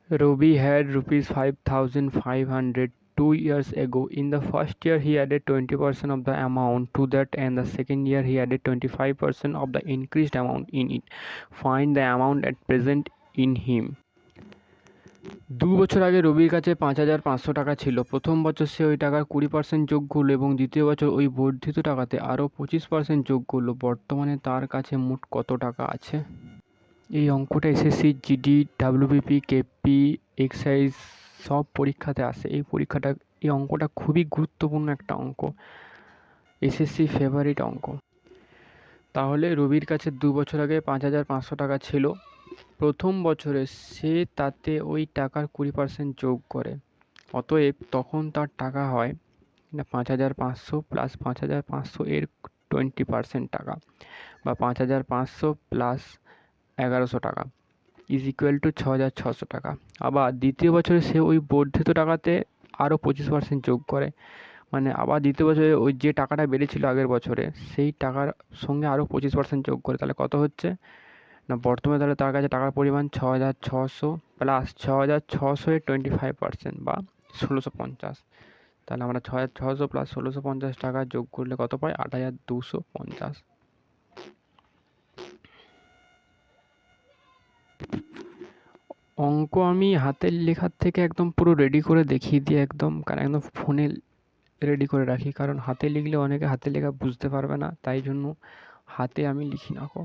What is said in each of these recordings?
Robbie had rupees 5,500 2 years ago. In the first year, he added 20% of the amount to that, and the second year, he added 25% of the increased amount in it. Find the amount at present in him. 2 বছর আগে রবির কাছে 5,500 টাকা ছিল। প্রথম বছর সে ওই টাকার 20% যোগ করলো এবং দ্বিতীয় বছর ওই বর্ধিত টাকাতে আরও 25% যোগ করলো। বর্তমানে তার কাছে মোট কত টাকা আছে? এই অঙ্কটা SSC, GD, WBP, KP, excise সব পরীক্ষাতে আসে। এই অঙ্কটা খুবই গুরুত্বপূর্ণ একটা অঙ্ক, এসএসসি ফেভারিট অঙ্ক। তাহলে রবির কাছে 2 বছর আগে 5,500 টাকা ছিল। প্রথম বছরে সে তাতে ওই টাকার 20% যোগ করে, অতএব তখন তার টাকা হয় 5,500 প্লাস 5,500 এর 20% টাকা, বা 5,500 প্লাস 1,100 টাকা ইজ ইকুয়াল টু 6,600 টাকা। আবার দ্বিতীয় বছরে সে ওই বর্ধিত টাকাতে আরও 25% যোগ করে, মানে আবার দ্বিতীয় বছরে ওই যে টাকাটা বেড়েছিল আগের বছরে সেই টাকার সঙ্গে আরও 25% যোগ করে, তাহলে কত হচ্ছে না বর্তমানে তাহলে তার কাছে টাকার পরিমাণ 6,600 প্লাস 6,600 এর 25% বা 1,650। তাহলে আমরা 6,600 প্লাস 1,650 টাকা যোগ করলে কত পাই? 8,250। অঙ্ক আমি হাতের লেখার থেকে একদম পুরো রেডি করে দেখিয়ে দিই একদম, কারণ একদম ফোনে রেডি করে রাখি, কারণ হাতে লিখলে অনেকে হাতে লেখা বুঝতে পারবে না, তাই জন্য হাতে আমি লিখি না গো।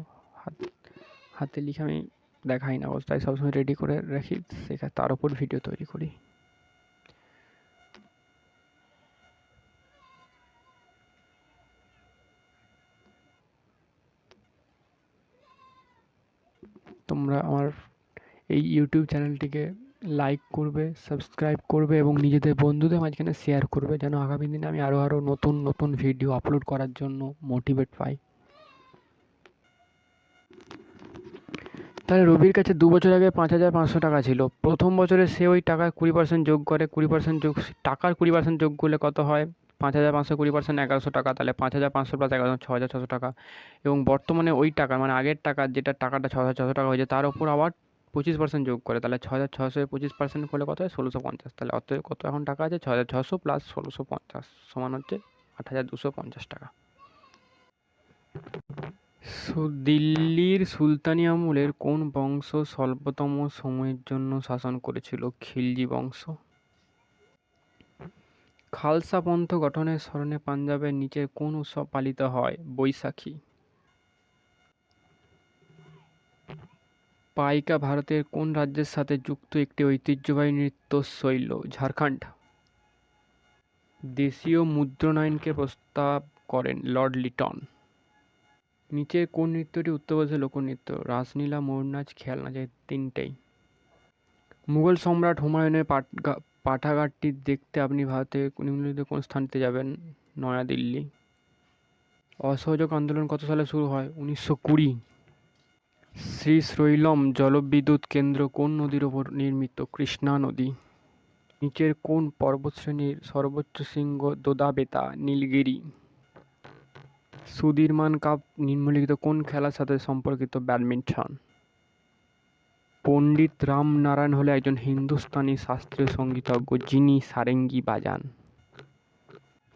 হাতে লিখে আমি দেখাই না গো, তাই সবসময় রেডি করে রাখি, তার উপর ভিডিও তৈরি করি। তোমরা আমার এই ইউটিউব চ্যানেলটিকে লাইক করবে, সাবস্ক্রাইব করবে এবং নিজেদের বন্ধুদের মাঝখানে শেয়ার করবে, যেন আগামী দিনে আমি আরও নতুন নতুন ভিডিও আপলোড করার জন্য মোটিভেট পাই। তাহলে রবির কাছে 2 বছর আগে 5,500 টাকা ছিল। প্রথম বছরে সে ওই টাকার 20% যোগ করে, 20% যোগ করলে কত হয়? 5,500 20% 1,100 টাকা, তাহলে 5,500 প্লাস 1,100 6,600 টাকা। এবং বর্তমানে ওই টাকা মানে আগের টাকা, যেটা টাকাটা 6,600 টাকা হয়েছে, তার উপর আবার 25% যোগ করে, তাহলে 6,600 25% করলে কত হয়? 1,650। তাহলে অতএব কত এখন টাকা আছে? 6,600 প্লাস 1,650 সমান হচ্ছে 8,250 টাকা। দিল্লির সুলতানি আমলের কোন বংশ স্বল্পতম সময়ের জন্য শাসন করেছিল? খিলজি বংশ। খালসা পন্থ গঠনের স্মরণে পাঞ্জাবের নিচের কোন উৎসব পালিত হয়? বৈশাখী। পাইকা ভারতের কোন রাজ্যের সাথে যুক্ত একটি ঐতিহ্যবাহী নৃত্যশৈল? ঝাড়খণ্ড। দেশীয় মুদ্রণায়নকে প্রস্তাব করেন লর্ড লিটন। নিচের কোন নৃত্যটি উত্তরপ্রদেশের লোকনৃত্য? রাসলীলা, ময়ূরনাচ, খেয়াল নাচ, এই তিনটেই। মুঘল সম্রাট হুমায়ুনের পাঠাগারটি দেখতে আপনি ভারতের নিম্নলিখিত কোন স্থানটিতে যাবেন? নয়াদিল্লি। অসহযোগ আন্দোলন কত সালে শুরু হয়? 1920। শ্রীশৈলম জলবিদ্যুৎ কেন্দ্র কোন নদীর ওপর নির্মিত? কৃষ্ণা নদী। নিচের কোন পর্বতশ্রেণীর সর্বোচ্চ শৃঙ্গ দোদাবেতা? নীলগিরি। সুধীরমান কাপ নিম্নলিখিত কোন খেলার সাথে সম্পর্কিত? ব্যাডমিন্টন। পণ্ডিত রামনারায়ণ হলেন একজন হিন্দুস্তানি শাস্ত্রীয় সঙ্গীতজ্ঞ যিনি সারেঙ্গি বাজান।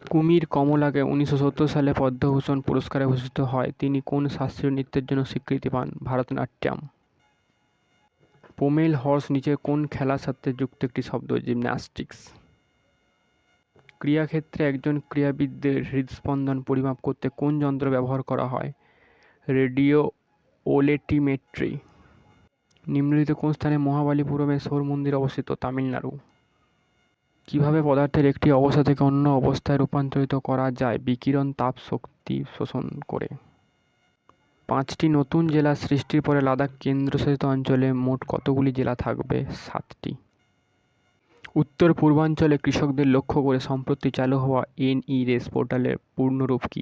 কুমির কমলাকে 1970 সালে পদ্মভূষণ পুরস্কারে ভূষিত হয়। তিনি কোন শাস্ত্রীয় নৃত্যের জন্য স্বীকৃতি পান? ভারতনাট্যম। পোমেল হর্স নিচের কোন খেলার সাথে যুক্ত একটি শব্দ? জিমন্যাস্টিক্স। ক্রীড়াক্ষেত্রে একজন ক্রীড়াবিদের হৃদস্পন্দন পরিমাপ করতে কোন যন্ত্র ব্যবহার করা হয়? রেডিও ওলেটিমেট্রি। নিম্নলিখিত কোন স্থানে মহাবালিপুরমে সৌর মন্দির অবস্থিত? তামিলনাড়ু। কিভাবে পদার্থের একটি অবস্থা থেকে অন্য অবস্থায় রূপান্তরিত করা যায়? বিকিরণ তাপ শক্তি শোষণ করে। 5টি নতুন জেলা সৃষ্টির পরে লাদাখ কেন্দ্রশাসিত অঞ্চলে মোট কতগুলি জেলা থাকবে? 7টি। উত্তর পূর্বাঞ্চলে কৃষকদের লক্ষ্য করে সম্প্রতি চালু হওয়া NE-RES পোর্টালের পূর্ণরূপ কি?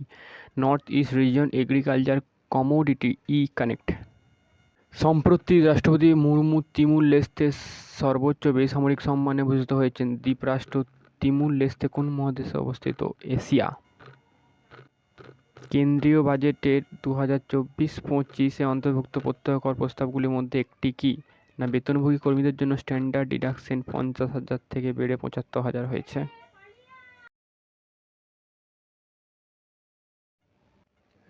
North east region agriculture commodity e connect. সম্প্রতি রাষ্ট্রপতি মুর্মু তিমুর লেস্তে সর্বোচ্চ বেসামরিক সম্মানে ভূষিত হয়েছেন। দ্বীপরাষ্ট্র তিমুর লেস্তে কোন মহাদেশে অবস্থিত? এশিয়া। কেন্দ্রীয় বাজেটের 2024-25 অন্তর্ভুক্ত প্রত্যক্ষ কর প্রস্তাবগুলির মধ্যে একটি কি? না বেতনভোগী কর্মীদের জন্য স্ট্যান্ডার্ড ডিডাকশন 50,000 থেকে বেড়ে 75,000 হয়েছে?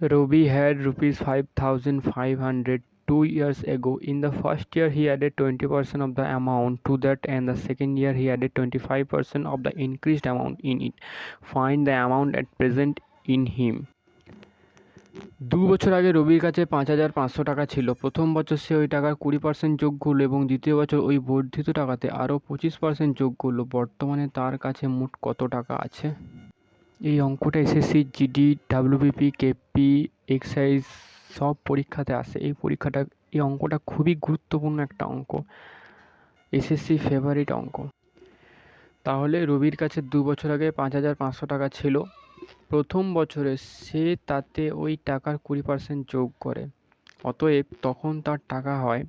Robbie had rupees 5,500 2 years ago. In the first year, he added 20% of the amount to that, and the second year, he added 25% of the increased amount in it. Find the amount at present in him. 2 বছর আগে রবির কাছে 5,500 টাকা ছিল। প্রথম বছর সে ওই টাকার 20% যোগ করল এবং দ্বিতীয় বছর ওই বর্ধিত টাকাতে আরও 25% যোগ করল। বর্তমানে তার কাছে মোট কত টাকা আছে? এই অঙ্কটা SSC, GD, WBP, KP, excise সব পরীক্ষাতে আসে। এই অঙ্কটা খুবই গুরুত্বপূর্ণ একটা অঙ্ক, এসএসসি ফেভারিট অঙ্ক। তাহলে রবির কাছে 2 বছর আগে 5,500 টাকা ছিল। প্রথম বছরে সে তাতে ওই টাকার 20% যোগ করে, অতএব তখন তার টাকা হয়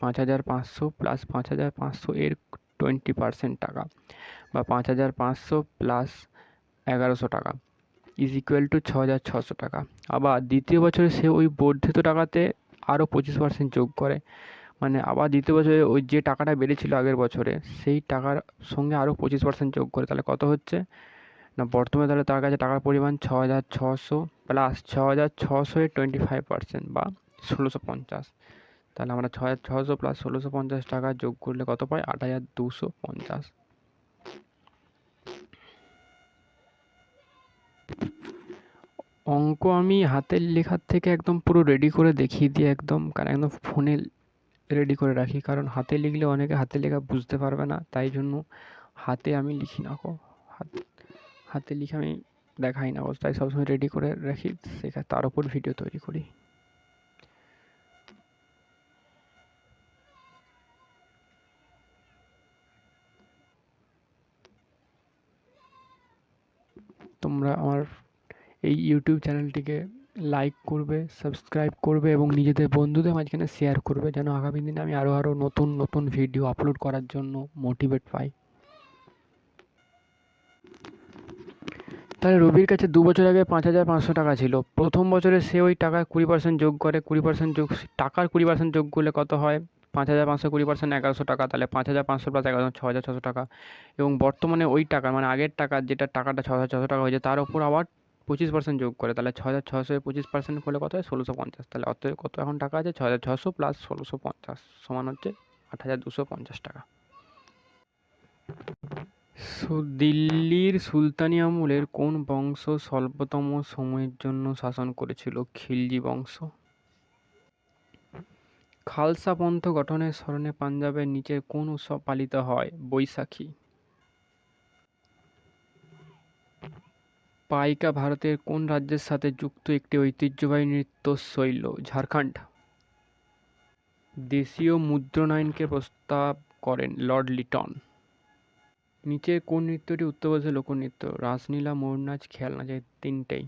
5,500 প্লাস 5,500 এর 20% টাকা, বা 5,500 প্লাস 1,100 টাকা ইজ ইকুয়াল টু 6,600 টাকা। আবার দ্বিতীয় বছরে সে ওই বর্ধিত টাকাতে আরও 25% যোগ করে, মানে আবার দ্বিতীয় বছরে ওই যে টাকাটা বেড়েছিল আগের বছরে সেই টাকার সঙ্গে আরও 25% যোগ করে। তাহলে কত হচ্ছে না, বর্তমানে তাহলে তার কাছে টাকার পরিমাণ 6,600 প্লাস 6,600 এর 25% বা 1,650। তাহলে আমরা 6,600 প্লাস 1,650 টাকা যোগ করলে কত পাই? 8,250। অঙ্ক আমি হাতের লেখার থেকে একদম পুরো রেডি করে দেখিয়ে দিই একদম ফোনে রেডি করে রাখি, কারণ হাতে লিখলে অনেকে হাতে লেখা বুঝতে পারবে না, তাই জন্য হাতে আমি লিখি না হাতে লিখে আমি দেখাই না, তাই সবসময় রেডি করে রাখি, তার উপর ভিডিও তৈরি করি। তোমরা আমার এই ইউটিউব চ্যানেলটিকে লাইক করবে, সাবস্ক্রাইব করবে এবং নিজেদের বন্ধুদের মাঝখানে শেয়ার করবে, যেন আগামী দিনে আমি আরও নতুন নতুন ভিডিও আপলোড করার জন্য মোটিভেট পাই। তাহলে রবির কাছে 2 বছর আগে 5,500 টাকা ছিল। প্রথম বছরে সে ওই টাকার 20% যোগ করে, 20% যোগ করলে কত হয়? 5,500 20% 1,100 টাকা, তাহলে 5,500 প্লাস 1,100 6,600 টাকা। এবং বর্তমানে ওই টাকা মানে আগের টাকা, যেটা টাকাটা 6,600 টাকা হয়েছে, তার উপর আবার 25% যোগ করে, তাহলে 6,600 25% করলে কত হয়? 1,650। তাহলে অতএব কত এখন টাকা আছে? 6,600 প্লাস 1,650 সমান হচ্ছে 8,250 টাকা। দিল্লির সুলতানি আমলের কোন বংশ স্বল্পতম সময়ের জন্য শাসন করেছিল? খিলজি বংশ। খালসা পন্থ গঠনের স্মরণে পাঞ্জাবের নিচের কোন উৎসব পালিত হয়? বৈশাখী। পাইকা ভারতের কোন রাজ্যের সাথে যুক্ত একটি ঐতিহ্যবাহী নৃত্যশৈল? ঝাড়খণ্ড। দেশীয় মুদ্রণায়নকে প্রস্তাব করেন লর্ড লিটন। নিচের কোন নৃত্যটি উত্তরপ্রদেশের লোকনৃত্য? রাসলীলা, ময়ূরনাচ, খেয়াল নাচ, এই তিনটেই।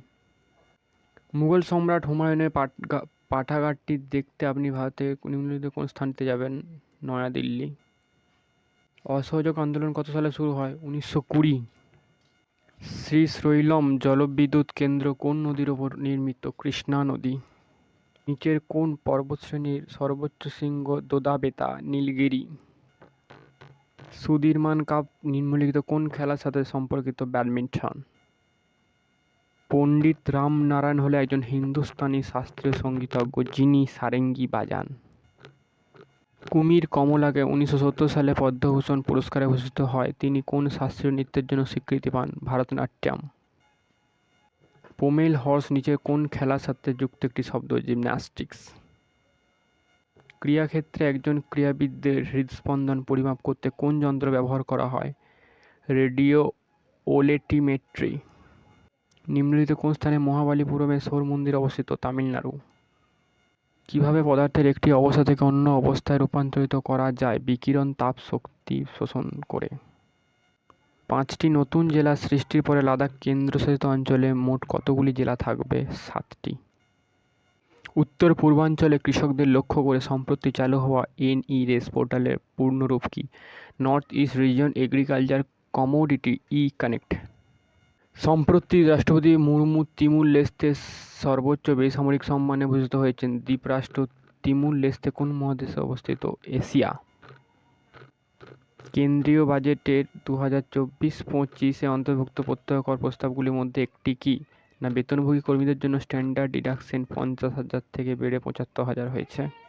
মুঘল সম্রাট হুমায়ুনের পাঠাগারটি দেখতে আপনি ভারতের নিম্নলিখিত কোন স্থানটিতে যাবেন? নয়াদিল্লি। অসহযোগ আন্দোলন কত সালে শুরু হয়? 1920। শ্রীশৈলম জলবিদ্যুৎ কেন্দ্র কোন নদীর ওপর নির্মিত? কৃষ্ণা নদী। নিচের কোন পর্বতশ্রেণীর সর্বোচ্চ শৃঙ্গ দোদাবেতা? নীলগিরি। সুদিরমান কাপ নিম্নলিখিত কোন খেলার সাথে সম্পর্কিত? ব্যাডমিন্টন। পণ্ডিত রামনারায়ণ হলেন একজন হিন্দুস্তানি শাস্ত্রীয় সঙ্গীতজ্ঞ যিনি সারেঙ্গি বাজান। কুমির কমলাকে 1970 সালে পদ্মভূষণ পুরস্কারে ভূষিত হয়। তিনি কোন শাস্ত্রীয় নৃত্যের জন্য স্বীকৃতি পান? ভারতনাট্যম। পোমেল হর্স নিচের কোন খেলার সাথে যুক্ত একটি শব্দ? জিমন্যাস্টিক্স। ক্রীড়াক্ষেত্রে একজন ক্রীড়াবিদের হৃদস্পন্দন পরিমাপ করতে কোন যন্ত্র ব্যবহার করা হয়? রেডিও ওলেটিমেট্রি। নিম্নলিখিত কোন স্থানে মহাবালিপুরমে সৌর মন্দির অবস্থিত? তামিলনাড়ু। কিভাবে পদার্থের একটি অবস্থা থেকে অন্য অবস্থায় রূপান্তরিত করা যায়? বিকিরণ তাপ শক্তি শোষণ করে। 5টি নতুন জেলা সৃষ্টির পরে লাদাখ কেন্দ্রশাসিত অঞ্চলে মোট কতগুলি জেলা থাকবে? 7টি। উত্তর পূর্বাঞ্চলে কৃষকদের লক্ষ্য করে সম্প্রতি চালু হওয়া NE-RES পোর্টালের পূর্ণরূপ কি? North east region agriculture commodity e connect. সম্প্রতি রাষ্ট্রপতি মুর্মু তিমুর লেস্তে সর্বোচ্চ বেসামরিক সম্মানে ভূষিত হয়েছেন। দ্বীপরাষ্ট্র তিমুর লেস্তে কোন মহাদেশে অবস্থিত? এশিয়া। কেন্দ্রীয় বাজেটের 2024-25 অন্তর্ভুক্ত প্রত্যক্ষ কর প্রস্তাবগুলির মধ্যে একটি কি? না বেতনভোগী কর্মীদের জন্য স্ট্যান্ডার্ড ডিডাকশন 50,000 থেকে বেড়ে 75,000 হয়েছে।